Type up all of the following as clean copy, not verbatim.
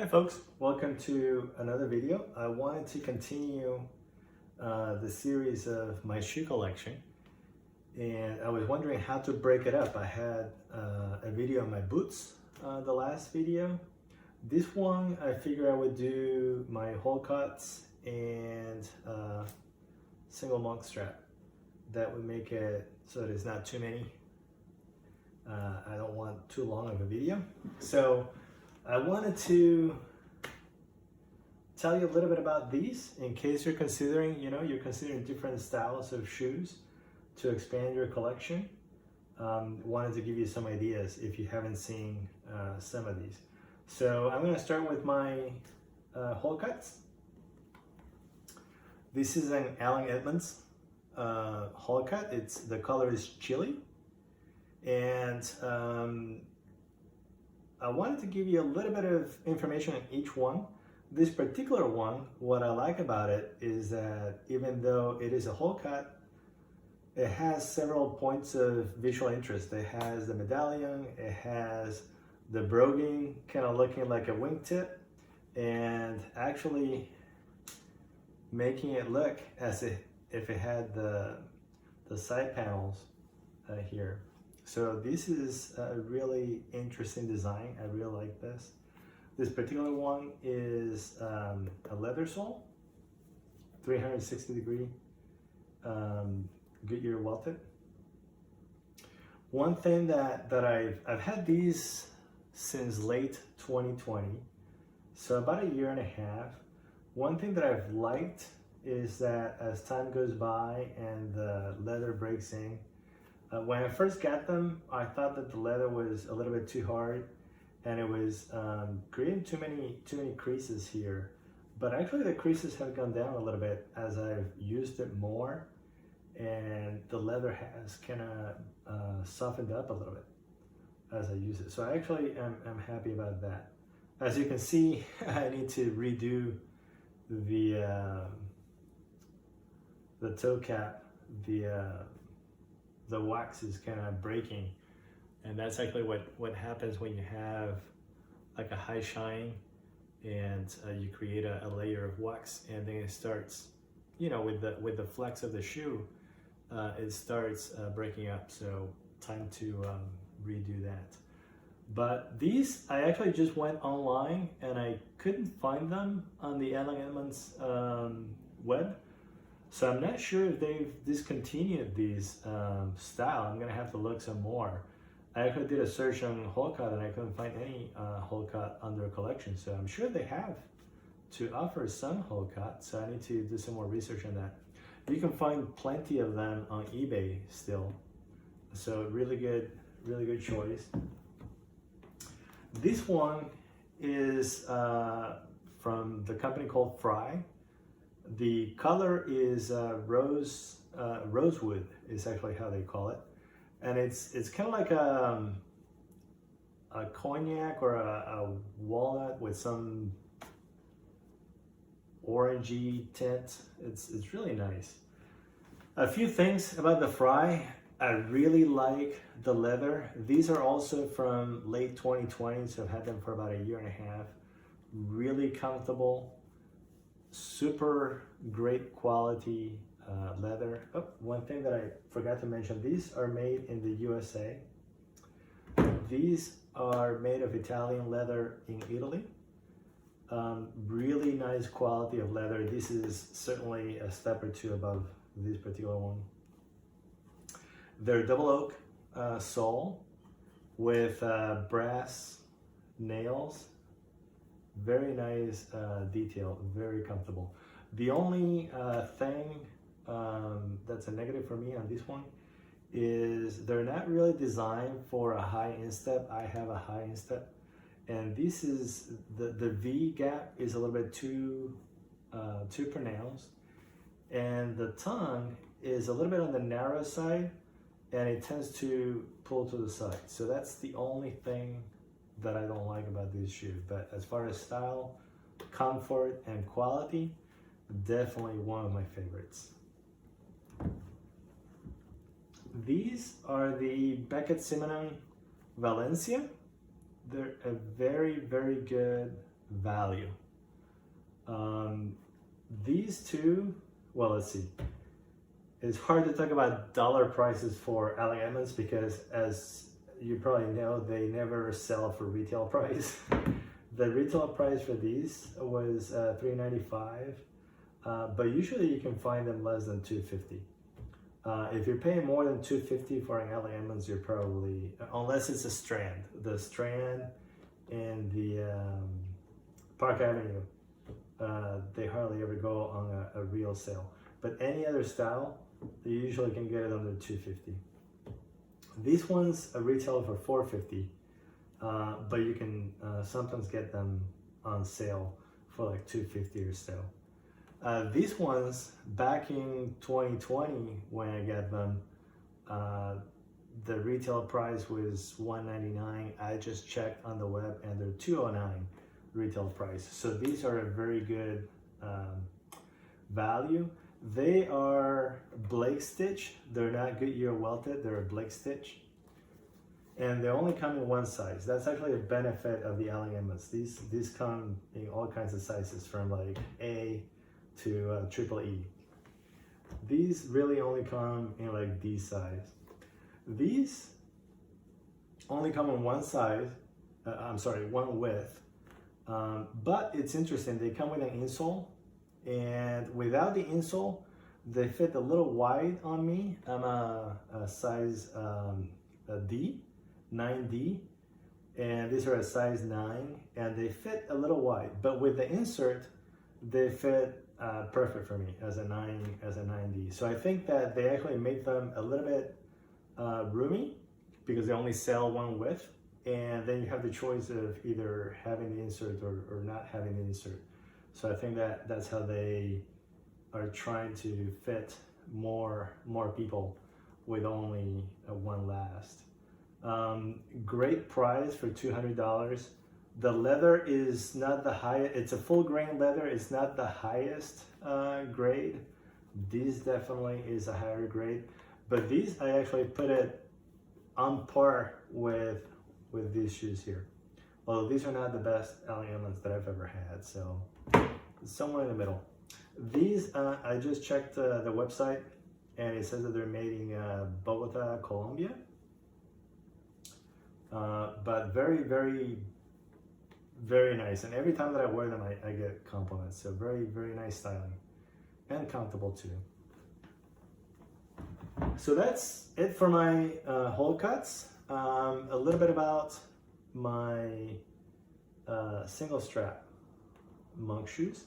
Hi folks, welcome to another video. I wanted to continue the series of my shoe collection, and I was wondering how to break it up. I had a video on my boots, the last video. This one I figured I would do my Wholecuts and single monk strap. That would make it so there's not too many. I don't want too long of a video. So I wanted to tell you a little bit about these in case you're considering, you're considering different styles of shoes to expand your collection. Wanted to give you some ideas if you haven't seen some of these. So I'm going to start with my Wholecuts. This is an Edmonds Wholecut. The color is chili, and I wanted to give you a little bit of information on each one. This particular one, what I like about it is that even though it is a Wholecut, it has several points of visual interest. It has the medallion, it has the broguing kind of looking like a wingtip, and actually making it look as if it had the side panels here. So this is a really interesting design. I really like this. This particular one is a leather sole, 360 degree Goodyear welted. One thing that I've had these since late 2020, so about a year and a half. One thing that I've liked is that as time goes by and the leather breaks in, when I first got them, I thought that the leather was a little bit too hard and it was creating too many creases here. But actually the creases have gone down a little bit as I've used it more, and the leather has kind of softened up a little bit as I use it. So I actually am happy about that. As you can see, I need to redo the toe cap. The wax is kind of breaking, and that's actually what happens when you have like a high shine and you create a layer of wax, and then it starts, with the flex of the shoe, it starts breaking up. So time to redo that. But these, I actually just went online and I couldn't find them on the Edmonds web. So I'm not sure if they've discontinued these style. I'm gonna have to look some more. I actually did a search on Wholecut and I couldn't find any Wholecut under collection. So I'm sure they have to offer some Wholecut. So I need to do some more research on that. You can find plenty of them on eBay still. So really good choice. This one is from the company called Frye. The color is rosewood is actually how they call it, and it's kind of like a cognac or a walnut with some orangey tint. It's really nice. A few things about the Frye. I really like the leather. These are also from late 2020, so I've had them for about a year and a half. Really comfortable. Super great quality leather. Oh, one thing that I forgot to mention, these are made in the USA. These are made of Italian leather in Italy. Really nice quality of leather. This is certainly a step or two above this particular one. They're double oak sole with brass nails. Very nice detail, very comfortable. The only thing that's a negative for me on this one is they're not really designed for a high instep. I have a high instep, and this is the V gap is a little bit too pronounced, and the tongue is a little bit on the narrow side, and it tends to pull to the side. So that's the only thing that I don't like about these shoes. But as far as style, comfort, and quality, definitely one of my favorites. These are the Beckett Simonon Valencia. They're a very good value. These two, well, let's see. It's hard to talk about dollar prices for Allen Edmonds because, as you probably know, they never sell for retail price. The retail price for these was $395, but usually you can find them less than $250. If you're paying more than $250 for an Allen Edmonds, you're probably, unless it's a Strand. The Strand and the Park Avenue, they hardly ever go on a real sale. But any other style, you usually can get it under $250. These ones retail for $450, but you can sometimes get them on sale for like $250 or so. These ones, back in 2020 when I got them, the retail price was $199. I just checked on the web and they're $209 retail price. So these are a very good value. They are Blake stitch. They're not Goodyear welted, they're a Blake stitch. And they only come in one size. That's actually a benefit of the Allen Edmonds. These come in all kinds of sizes, from like A to triple E. These really only come in like D size. These only come in one size, one width. But it's interesting, they come with an insole, and without the insole, they fit a little wide on me. I'm a size D, 9D, and these are a size 9, and they fit a little wide. But with the insert, they fit perfect for me as a 9D. So I think that they actually make them a little bit roomy because they only sell one width, and then you have the choice of either having the insert or not having the insert. So I think that that's how they are trying to fit more people with only one last. Great price for $200. The leather is not the highest. It's a full grain leather. It's not the highest grade. This definitely is a higher grade. But these, I actually put it on par with these shoes here. Although these are not the best Allen Edmonds that I've ever had, so somewhere in the middle. These, I just checked the website, and it says that they're made in Bogota, Colombia. But very, very, very nice. And every time that I wear them, I get compliments. So very, very nice styling, and comfortable too. So that's it for my Wholecuts. A little bit about my single strap monk shoes.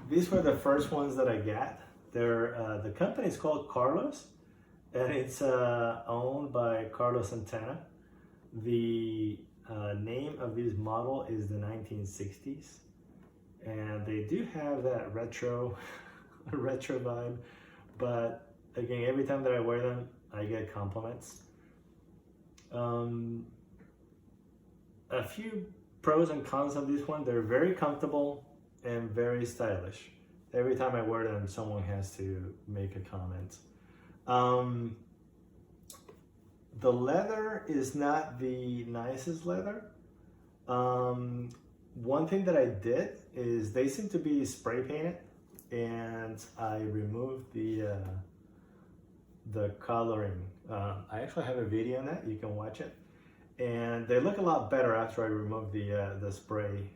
These were the first ones that I got. They're the company is called Carlos, and it's owned by Carlos Santana. The name of this model is the 1960s, and they do have that retro vibe. But again, every time that I wear them, I get compliments. A few pros and cons of this one: they're very comfortable and very stylish. Every time I wear them, someone has to make a comment. The leather is not the nicest leather. One thing that I did is they seem to be spray painted, and I removed the coloring. I actually have a video on that, you can watch it. And they look a lot better after I remove the spray,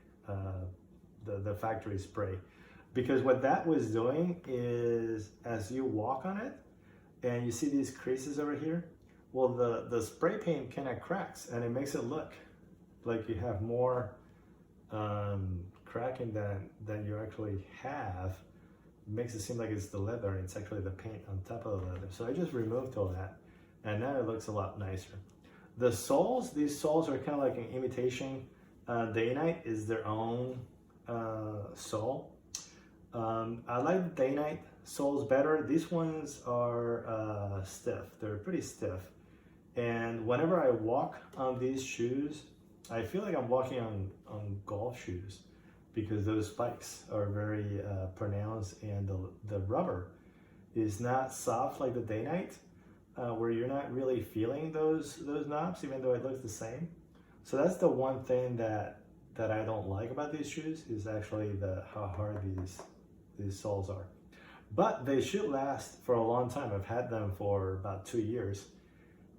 the factory spray. Because what that was doing is, as you walk on it, and you see these creases over here, well, the spray paint kind of cracks, and it makes it look like you have more cracking than you actually have. It makes it seem like it's the leather, and it's actually the paint on top of the leather. So I just removed all that, and now it looks a lot nicer. The soles, these soles are kind of like an imitation. Day-Night is their own sole. I like the Day-Night soles better. These ones are stiff. They're pretty stiff. And whenever I walk on these shoes, I feel like I'm walking on golf shoes, because those spikes are very pronounced, and the rubber is not soft like the Day-Night, where you're not really feeling those knobs, even though it looks the same. So that's the one thing that that I don't like about these shoes is actually how hard these soles are. But they should last for a long time. I've had them for about 2 years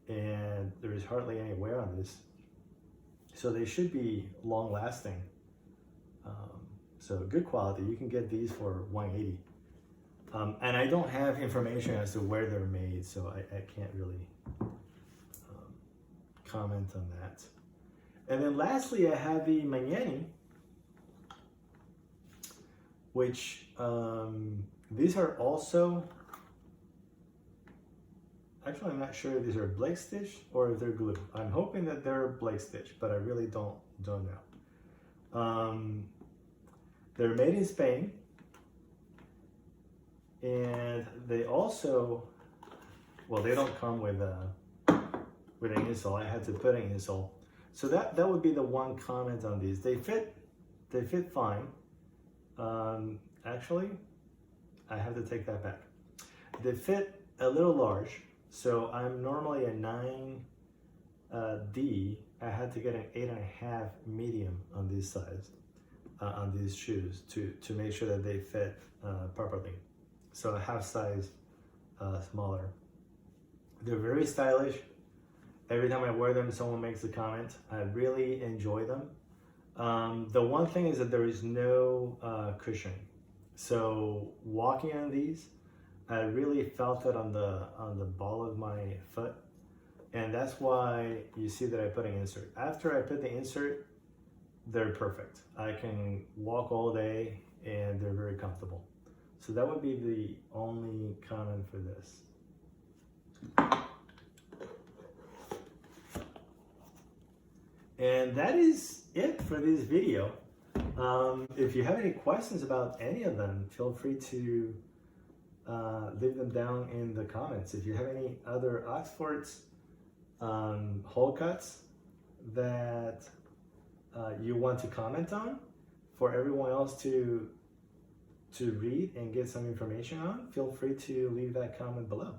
and there is hardly any wear on this. So they should be long lasting. So good quality. You can get these for $180. And I don't have information as to where they're made, so I can't really comment on that. And then lastly, I have the Magnanni, which these are also, actually I'm not sure if these are Blake stitch or if they're glue. I'm hoping that they're Blake stitch, but I really don't know. They're made in Spain, and they also, well, they don't come with an insole. I had to put an insole. So that would be the one comment on these. They fit fine. Actually, I have to take that back. They fit a little large. So I'm normally a 9D. I had to get an 8.5 medium on this size, on these shoes to make sure that they fit properly. So a half size smaller. They're very stylish. Every time I wear them, someone makes a comment. I really enjoy them. The one thing is that there is no cushioning. So walking on these, I really felt it on the ball of my foot. And that's why you see that I put an insert. After I put the insert, they're perfect. I can walk all day and they're very comfortable. So that would be the only comment for this. And that is it for this video. If you have any questions about any of them, feel free to leave them down in the comments. If you have any other Oxfords, Wholecuts that you want to comment on for everyone else to read and get some information on, feel free to leave that comment below.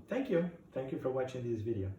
Thank you for watching this video.